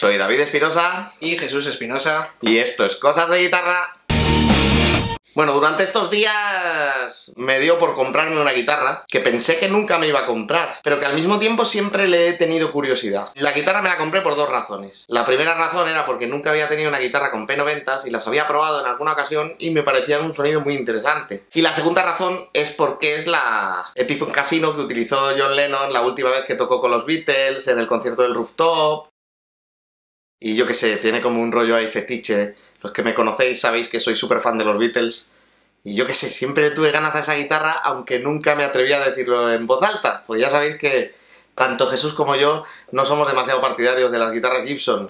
Soy David Espinosa. Y Jesús Espinosa. Y esto es Cosas de Guitarra. Bueno, durante estos días me dio por comprarme una guitarra que pensé que nunca me iba a comprar, pero que al mismo tiempo siempre le he tenido curiosidad. La guitarra me la compré por dos razones. La primera razón era porque nunca había tenido una guitarra con P90s y las había probado en alguna ocasión y me parecían un sonido muy interesante. Y la segunda razón es porque es la Epiphone Casino que utilizó John Lennon la última vez que tocó con los Beatles en el concierto del Rooftop. Y yo qué sé, tiene como un rollo ahí fetiche. Los que me conocéis sabéis que soy súper fan de los Beatles. Y yo qué sé, siempre tuve ganas a esa guitarra, aunque nunca me atreví a decirlo en voz alta. Pues ya sabéis que tanto Jesús como yo no somos demasiado partidarios de las guitarras Gibson.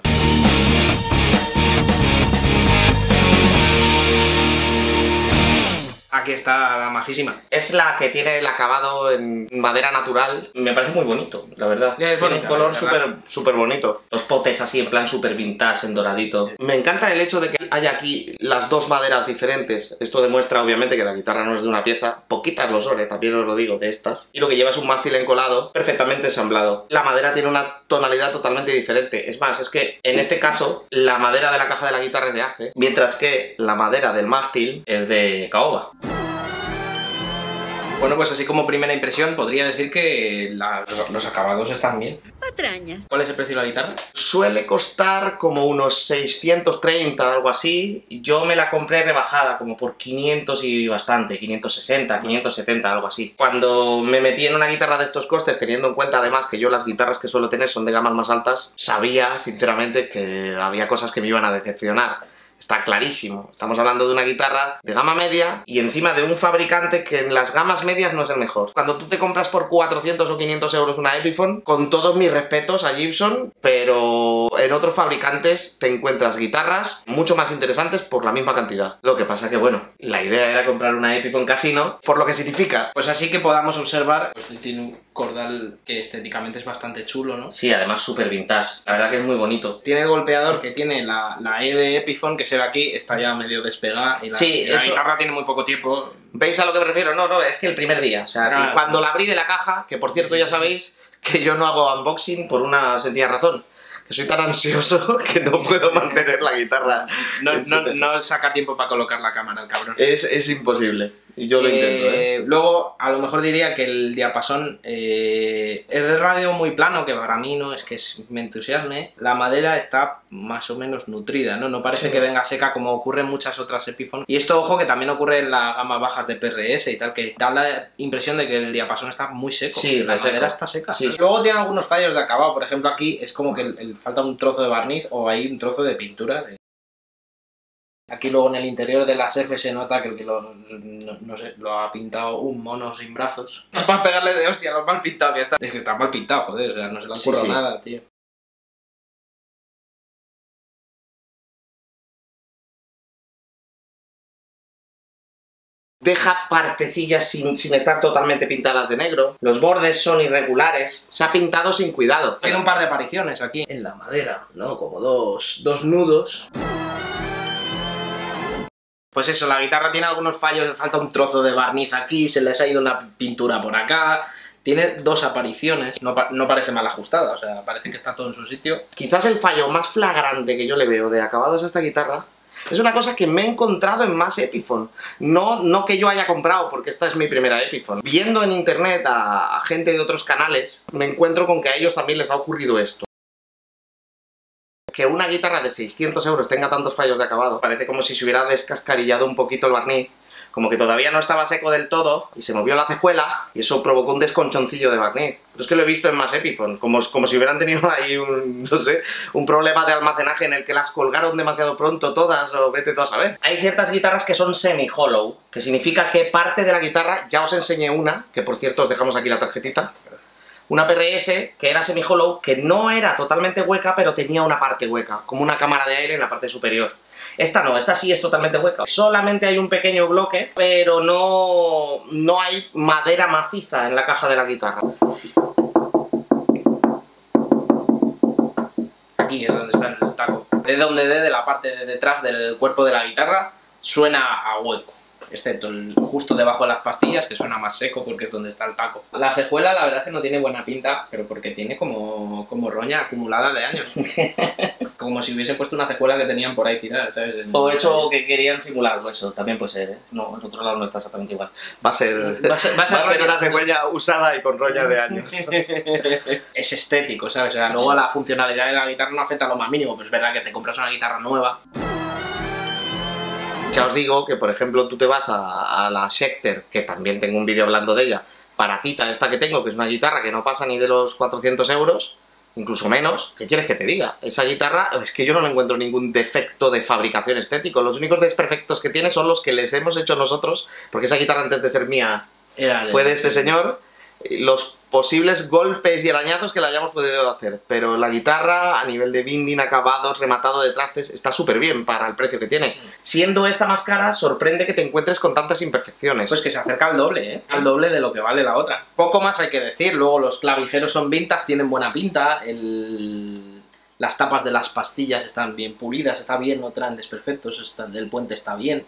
Aquí está la majísima. Es la que tiene el acabado en madera natural. Me parece muy bonito, la verdad. Es tiene bonita, un color ¿verdad? súper bonito. Los potes así en plan súper vintage, en doradito. Sí. Me encanta el hecho de que haya aquí las dos maderas diferentes. Esto demuestra obviamente que la guitarra no es de una pieza. Poquitas lo son, también os lo digo, de estas. Y lo que lleva es un mástil encolado, perfectamente ensamblado. La madera tiene una tonalidad totalmente diferente. Es más, es que en este caso la madera de la caja de la guitarra es de Arce, mientras que la madera del mástil es de caoba. Bueno, pues así como primera impresión podría decir que los acabados están bien. Patrañas. ¿Cuál es el precio de la guitarra? Suele costar como unos 630, algo así. Yo me la compré rebajada, como por 500 y bastante, 560, 570, algo así. Cuando me metí en una guitarra de estos costes, teniendo en cuenta además que yo las guitarras que suelo tener son de gamas más altas, sabía sinceramente que había cosas que me iban a decepcionar. Está clarísimo. Estamos hablando de una guitarra de gama media y encima de un fabricante que en las gamas medias no es el mejor. Cuando tú te compras por 400 o 500 euros una Epiphone, con todos mis respetos a Gibson, pero en otros fabricantes te encuentras guitarras mucho más interesantes por la misma cantidad. Lo que pasa que, bueno, la idea era comprar una Epiphone Casino, por lo que significa. Pues así que podamos observar, pues tiene un cordal que estéticamente es bastante chulo, ¿no? Sí, además súper vintage. La verdad que es muy bonito. Tiene el golpeador que tiene la E de Epiphone, que se ve aquí, está ya medio despegada y la guitarra tiene muy poco tiempo. ¿Veis a lo que me refiero? No, es que el primer día. O sea, claro, cuando la abrí de la caja, que por cierto ya sabéis que yo no hago unboxing por una sencilla razón. Que soy tan ansioso que no puedo mantener la guitarra. No saca tiempo para colocar la cámara el cabrón. Es imposible. Y yo lo intento, Luego, a lo mejor diría que el diapasón es de radio muy plano, que para mí no es que me entusiasme. La madera está más o menos nutrida, ¿no? No parece que venga seca como ocurre en muchas otras Epiphone. Y esto, ojo, que también ocurre en las gamas bajas de PRS y tal, que da la impresión de que el diapasón está muy seco. Sí, la madera está seca. Sí. Luego tiene algunos fallos de acabado. Por ejemplo, aquí es como que falta un trozo de barniz o hay un trozo de pintura. Aquí luego en el interior de las F se nota que el que no sé, lo ha pintado un mono sin brazos. Es para pegarle de hostia lo mal pintado que está. Es que está mal pintado, joder, o sea, no se le han currado nada, tío. Deja partecillas sin estar totalmente pintadas de negro. Los bordes son irregulares. Se ha pintado sin cuidado. Tiene un par de apariciones aquí en la madera, ¿no? Como dos nudos. Pues eso, la guitarra tiene algunos fallos, falta un trozo de barniz aquí, se les ha ido una pintura por acá. Tiene dos apariciones, no parece mal ajustada, o sea, parece que está todo en su sitio. Quizás el fallo más flagrante que yo le veo de acabados a esta guitarra es una cosa que me he encontrado en más Epiphone. No que yo haya comprado, porque esta es mi primera Epiphone. Viendo en internet a gente de otros canales, me encuentro con que a ellos también les ha ocurrido esto. Que una guitarra de 600 euros tenga tantos fallos de acabado, parece como si se hubiera descascarillado un poquito el barniz, como que todavía no estaba seco del todo, y se movió la cejuela, y eso provocó un desconchoncillo de barniz. Pero es que lo he visto en más Epiphone, como si hubieran tenido ahí un problema de almacenaje en el que las colgaron demasiado pronto todas, o vete tú a saber. Hay ciertas guitarras que son semi-hollow, que significa que parte de la guitarra, ya os enseñé una, que por cierto os dejamos aquí la tarjetita, una PRS que era semi-hollow, que no era totalmente hueca, pero tenía una parte hueca, como una cámara de aire en la parte superior. Esta no, esta sí es totalmente hueca. Solamente hay un pequeño bloque, pero no hay madera maciza en la caja de la guitarra. Aquí es donde está el taco. De donde de la parte de detrás del cuerpo de la guitarra, suena a hueco. excepto justo debajo de las pastillas, que suena más seco porque es donde está el taco. La cejuela la verdad es que no tiene buena pinta, pero porque tiene como roña acumulada de años. Como si hubiesen puesto una cejuela que tenían por ahí tirada, ¿sabes? O eso que querían simular, eso también puede ser, ¿eh? No, en otro lado no está exactamente igual. Va a ser una cejuela usada y con roña de años. Es estético, ¿sabes? O sea, luego la funcionalidad de la guitarra no afecta a lo más mínimo, pero es verdad que te compras una guitarra nueva. Ya os digo que, por ejemplo, tú te vas a la Schecter, que también tengo un vídeo hablando de ella, baratita esta que tengo, que es una guitarra que no pasa ni de los 400 euros, incluso menos. ¿Qué quieres que te diga? Esa guitarra, es que yo no le encuentro ningún defecto de fabricación estético. Los únicos desperfectos que tiene son los que les hemos hecho nosotros, porque esa guitarra antes de ser mía fue de este señor. Los posibles golpes y arañazos que le hayamos podido hacer, pero la guitarra a nivel de binding, acabados, rematado de trastes, está súper bien para el precio que tiene. Siendo esta más cara, sorprende que te encuentres con tantas imperfecciones. Pues que se acerca al doble, ¿eh? Al doble de lo que vale la otra. Poco más hay que decir. Luego los clavijeros son vintage, tienen buena pinta, las tapas de las pastillas están bien pulidas, está bien, no traen desperfectos, el puente está bien.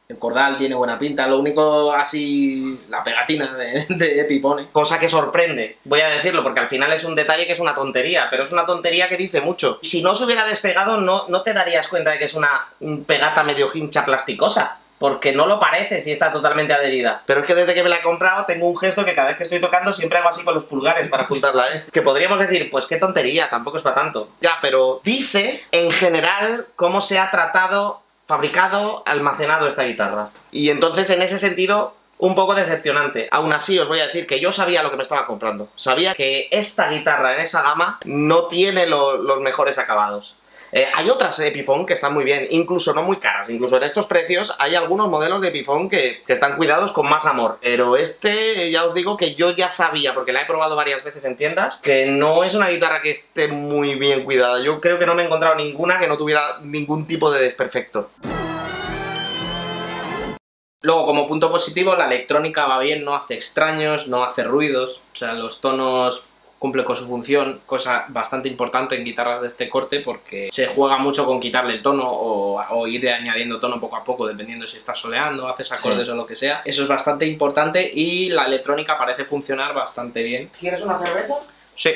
El cordal tiene buena pinta, lo único así, la pegatina de Epi pone. Cosa que sorprende, voy a decirlo, porque al final es un detalle que es una tontería, pero es una tontería que dice mucho. Si no se hubiera despegado, no te darías cuenta de que es una pegata medio hincha plasticosa, porque no lo parece si está totalmente adherida. Pero es que desde que me la he comprado tengo un gesto que cada vez que estoy tocando siempre hago así con los pulgares para juntarla, ¿eh? Que podríamos decir, pues qué tontería, tampoco es para tanto. Ya, pero dice, en general, cómo se ha tratado, fabricado, almacenado esta guitarra. Y entonces, en ese sentido, un poco decepcionante. Aún así, os voy a decir que yo sabía lo que me estaba comprando. Sabía que esta guitarra en esa gama no tiene los mejores acabados. Hay otras Epiphone que están muy bien, incluso no muy caras. Incluso en estos precios hay algunos modelos de Epiphone que están cuidados con más amor. Pero este, ya os digo que yo ya sabía, porque la he probado varias veces en tiendas, que no es una guitarra que esté muy bien cuidada. Yo creo que no me he encontrado ninguna que no tuviera ningún tipo de desperfecto. Luego, como punto positivo, la electrónica va bien, no hace extraños, no hace ruidos. O sea, los tonos cumple con su función, cosa bastante importante en guitarras de este corte porque se juega mucho con quitarle el tono o ir añadiendo tono poco a poco dependiendo si estás soleando, haces acordes o lo que sea. Eso es bastante importante y la electrónica parece funcionar bastante bien. ¿Quieres una cerveza? Sí.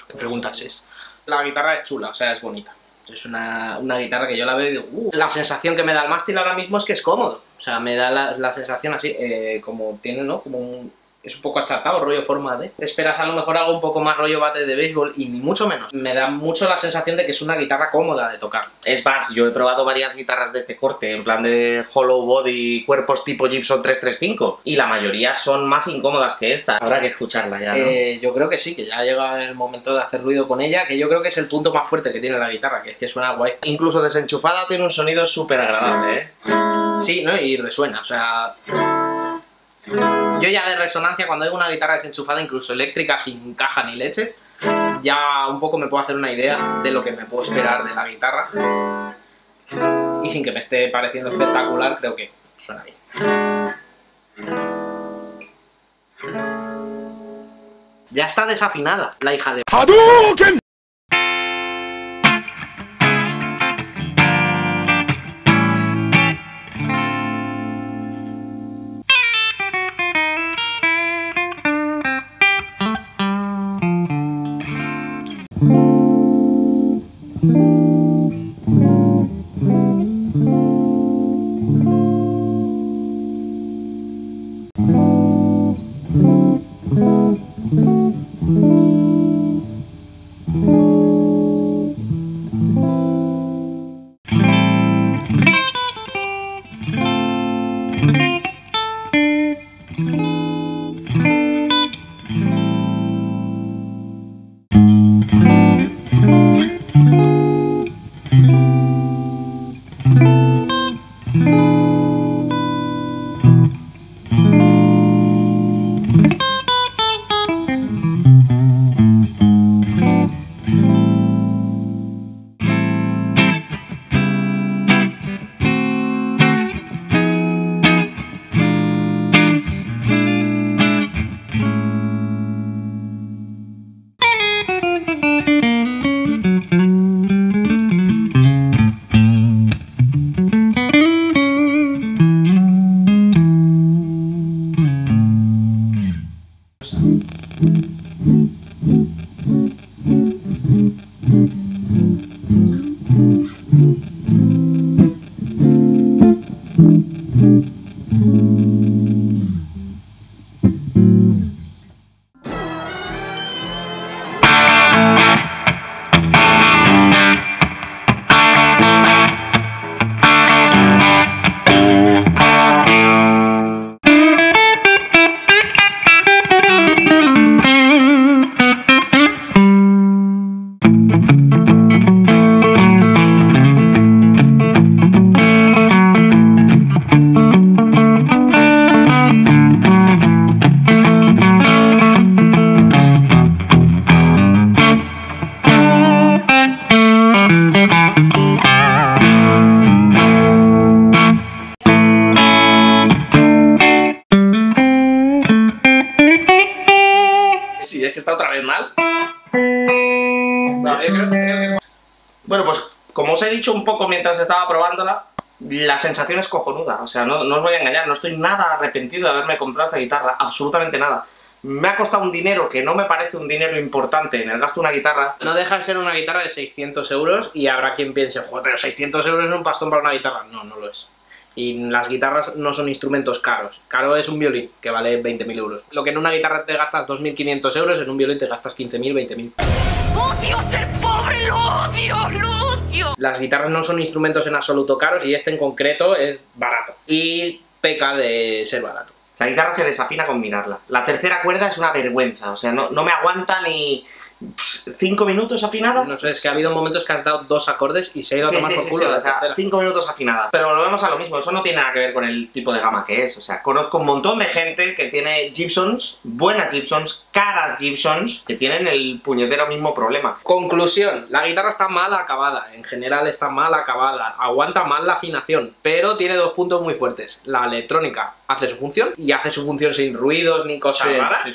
¿Qué preguntas es? La guitarra es chula, o sea, es bonita. Es una guitarra que yo la veo y digo, la sensación que me da el mástil ahora mismo es que es cómodo. O sea, me da la sensación así, como tiene, ¿no? Como es un poco achatado, rollo forma de. Te esperas a lo mejor algo un poco más rollo bate de béisbol y ni mucho menos. Me da mucho la sensación de que es una guitarra cómoda de tocar. Es más, yo he probado varias guitarras de este corte, en plan de hollow body, cuerpos tipo Gibson 335, y la mayoría son más incómodas que esta. Habrá que escucharla ya, ¿no? Yo creo que sí, que ya llega el momento de hacer ruido con ella, que yo creo que es el punto más fuerte que tiene la guitarra, que es que suena guay. Incluso desenchufada tiene un sonido súper agradable, ¿eh? Sí, ¿no? Y resuena, o sea... Yo ya de resonancia, cuando hay una guitarra desenchufada, incluso eléctrica, sin caja ni leches, ya un poco me puedo hacer una idea de lo que me puedo esperar de la guitarra. Y sin que me esté pareciendo espectacular, creo que suena bien. Ya está desafinada, la hija de... ¡Hadouken! que está otra vez mal. Vale, creo que... Bueno, pues como os he dicho un poco mientras estaba probándola, la sensación es cojonuda. O sea, no os voy a engañar, no estoy nada arrepentido de haberme comprado esta guitarra, absolutamente nada. Me ha costado un dinero que no me parece un dinero importante en el gasto de una guitarra. No deja de ser una guitarra de 600 euros y habrá quien piense, joder, pero 600 euros es un pastón para una guitarra. No, no lo es. Y las guitarras no son instrumentos caros. Caro es un violín, que vale 20.000 euros. Lo que en una guitarra te gastas 2.500 euros, en un violín te gastas 15.000, 20.000. ¡Odio ser pobre! ¡Lo odio! ¡Lo odio! Las guitarras no son instrumentos en absoluto caros y este en concreto es barato. Y peca de ser barato. La guitarra se desafina con mirarla. La tercera cuerda es una vergüenza, o sea, no me aguanta ni 5 minutos afinada. No sé, es que ha habido momentos que has dado 2 acordes y se ha ido a tomar por culo la o sea, tercera. 5 minutos afinada. Pero volvemos a lo mismo, eso no tiene nada que ver con el tipo de gama que es. O sea, conozco un montón de gente que tiene Gibsons, buenas Gibsons, caras Gibsons, que tienen el puñetero mismo problema. Conclusión, la guitarra está mal acabada, en general está mal acabada, aguanta mal la afinación, pero tiene 2 puntos muy fuertes. La electrónica hace su función, y hace su función sin ruidos ni cosas raras,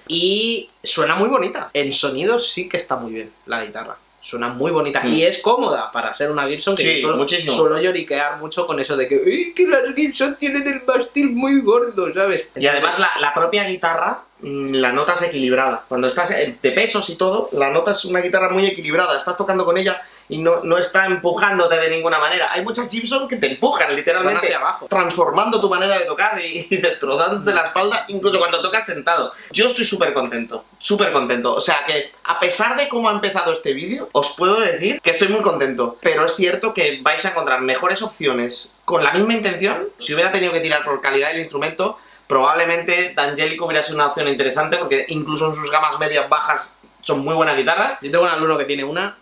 y suena muy bonita. En sonidos sí que está muy bien la guitarra. Suena muy bonita y es cómoda para ser una Gibson, que sí, yo suelo lloriquear mucho con eso de que las Gibson tienen el mástil muy gordo, ¿sabes? Y además la propia guitarra, la nota es equilibrada. Cuando estás de pesos y todo, la nota es una guitarra muy equilibrada. Estás tocando con ella y no está empujándote de ninguna manera. Hay muchas Gibson que te empujan literalmente hacia abajo, transformando tu manera de tocar y destrozándote la espalda, incluso cuando tocas sentado. Yo estoy súper contento, súper contento. O sea que, a pesar de cómo ha empezado este vídeo, os puedo decir que estoy muy contento. Pero es cierto que vais a encontrar mejores opciones con la misma intención. Si hubiera tenido que tirar por calidad del instrumento, probablemente D'Angelico hubiera sido una opción interesante, porque incluso en sus gamas medias bajas son muy buenas guitarras. Yo tengo un alumno que tiene una.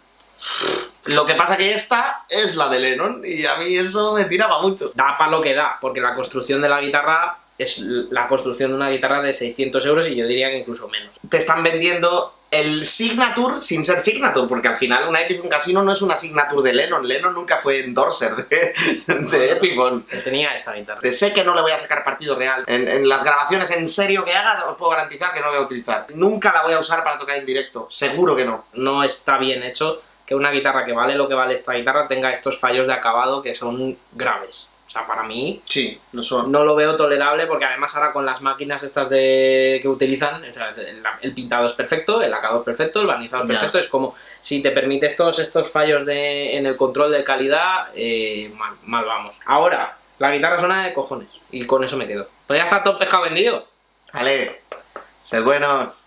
Lo que pasa que esta es la de Lennon y a mí eso me tiraba mucho. Da para lo que da, porque la construcción de la guitarra es la construcción de una guitarra de 600 euros y yo diría que incluso menos. Te están vendiendo el Signature sin ser Signature, porque al final una Epiphone Casino no es una Signature de Lennon. Lennon nunca fue endorser de Epiphone. Tenía esta guitarra. Sé que no le voy a sacar partido real. En las grabaciones en serio que haga, os puedo garantizar que no la voy a utilizar. Nunca la voy a usar para tocar en directo, seguro que no. No está bien hecho que una guitarra que vale lo que vale esta guitarra tenga estos fallos de acabado que son graves. O sea, para mí sí, lo son. No lo veo tolerable, porque además ahora con las máquinas estas que utilizan, o sea, el pintado es perfecto, el acabado es perfecto, el barnizado es perfecto, es como si te permites todos estos fallos en el control de calidad, mal vamos. Ahora, la guitarra suena de cojones y con eso me quedo. Pues ya está todo pescado vendido. Vale, sed buenos.